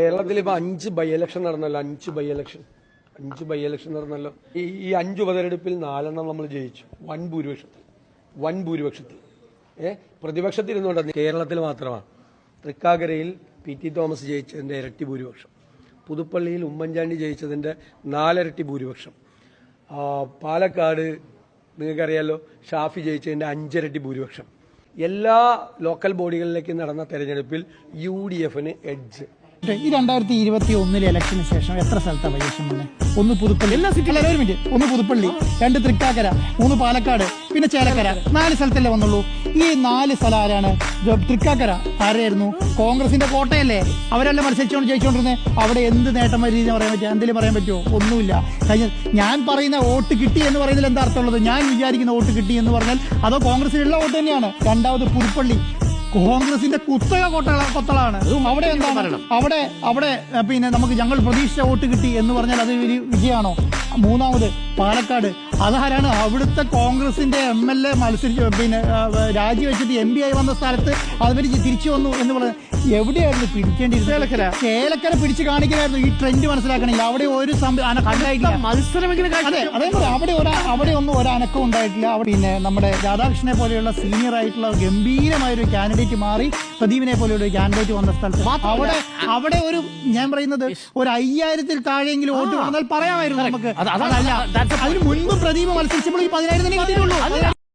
കേരളത്തിൽ ഇപ്പൊ 5 by election നടന്നല്ലോ. 5 ബൈ ഇലക്ഷൻ നടന്നല്ലോ. ഈ 5 ഉപതെരഞ്ഞെടുപ്പിൽ 4 നമ്മൾ ജയിച്ചു. വൻ ഭൂരിപക്ഷത്തിൽ പ്രതിപക്ഷത്തിരുന്നുകൊണ്ട് കേരളത്തിൽ മാത്രമാണ്. തൃക്കാക്കരയിൽ PT തോമസ് ജയിച്ചതിന്റെ ഇരട്ടി ഭൂരിപക്ഷം, പുതുപ്പള്ളിയിൽ ഉമ്മൻചാണ്ടി ജയിച്ചതിന്റെ 4 ഇരട്ടി ഭൂരിപക്ഷം, പാലക്കാട് നിങ്ങൾക്കറിയാലോ ഷാഫി ജയിച്ചതിന്റെ 5 ഇരട്ടി ഭൂരിപക്ഷം. എല്ലാ ലോക്കൽ ബോഡികളിലേക്ക് നടന്ന തെരഞ്ഞെടുപ്പിൽ UDFന് എഡ്ജ്. ഈ 2021 ഇലക്ഷന് ശേഷം എത്ര സ്ഥലത്താണ് വൈകേഷൻ വന്നത്? 1 പുതുപ്പള്ളി, ഒരു മിനിറ്റ്, 1 പുതുപ്പള്ളി, 2 തൃക്കാക്കര, 3 പാലക്കാട്, പിന്നെ ചേലക്കര, 4 സ്ഥലത്തല്ലേ വന്നുള്ളൂ. ഈ 4 സ്ഥലം ആരാണ്? തൃക്കാക്കര ആരായിരുന്നു? കോൺഗ്രസിന്റെ കോട്ടയല്ലേ, അവരല്ലേ മത്സരിച്ചുകൊണ്ട് ജയിച്ചുകൊണ്ടിരുന്നത്. അവിടെ എന്ത് നേട്ടം രീതിയിൽ പറയാൻ പറ്റുമോ? എന്തെങ്കിലും പറയാൻ പറ്റുമോ? ഒന്നുമില്ല. ഞാൻ പറയുന്ന വോട്ട് കിട്ടി എന്ന് പറയുന്നതിൽ എന്താ അർത്ഥമുള്ളത്? ഞാൻ വിചാരിക്കുന്ന വോട്ട് കിട്ടി എന്ന് പറഞ്ഞാൽ അതോ കോൺഗ്രസിലുള്ള വോട്ട് തന്നെയാണ്. രണ്ടാമത് പുതുപ്പള്ളി കോൺഗ്രസിന്റെ കുത്തക കൊത്തളാണ്. അവിടെ എന്താണ്? അവിടെ പിന്നെ നമുക്ക് ഞങ്ങൾ പ്രതീക്ഷിച്ച വോട്ട് കിട്ടി എന്ന് പറഞ്ഞാൽ അത് ഒരു വിജയമാണോ? മൂന്നാമത് പാലക്കാട്, അതാരാണ്? അവിടുത്തെ കോൺഗ്രസിന്റെ MLA മത്സരിച്ച് പിന്നെ രാജിവെച്ചിട്ട് MP ആയി വന്ന സ്ഥലത്ത് അവർ തിരിച്ചു വന്നു എന്ന് പറഞ്ഞാൽ എവിടെയായിരുന്നു പിടിക്കേണ്ടിയിരുന്നത്? ചേലക്കര പിടിച്ച് കാണിക്കലായിരുന്നു. ഈ ട്രെൻഡ് മനസ്സിലാക്കണമെങ്കിൽ അവിടെ ഒരു അവിടെ ഒന്നും ഒരു അനക്കം ഉണ്ടായിട്ടില്ല. പിന്നെ നമ്മുടെ രാധാകൃഷ്ണനെ പോലെയുള്ള സീനിയർ ആയിട്ടുള്ള ഗംഭീരമായ ഒരു കാൻഡിഡേറ്റ് മാറി പ്രദീപിനെ പോലെയുള്ള ഒരു കാൻഡിഡേറ്റ് വന്ന സ്ഥലത്ത് അവിടെ ഒരു ഞാൻ പറയുന്നത് ഒരു 5000-ൽ താഴെയെങ്കിലും വോട്ട് വന്നാൽ പറയാമായിരുന്നു നമുക്ക്. അതിന് മുൻപ് പ്രദീപ് മത്സരിച്ചപ്പോൾ ഈ 10,000 തന്നെ കിട്ടിയിട്ടുള്ളൂ.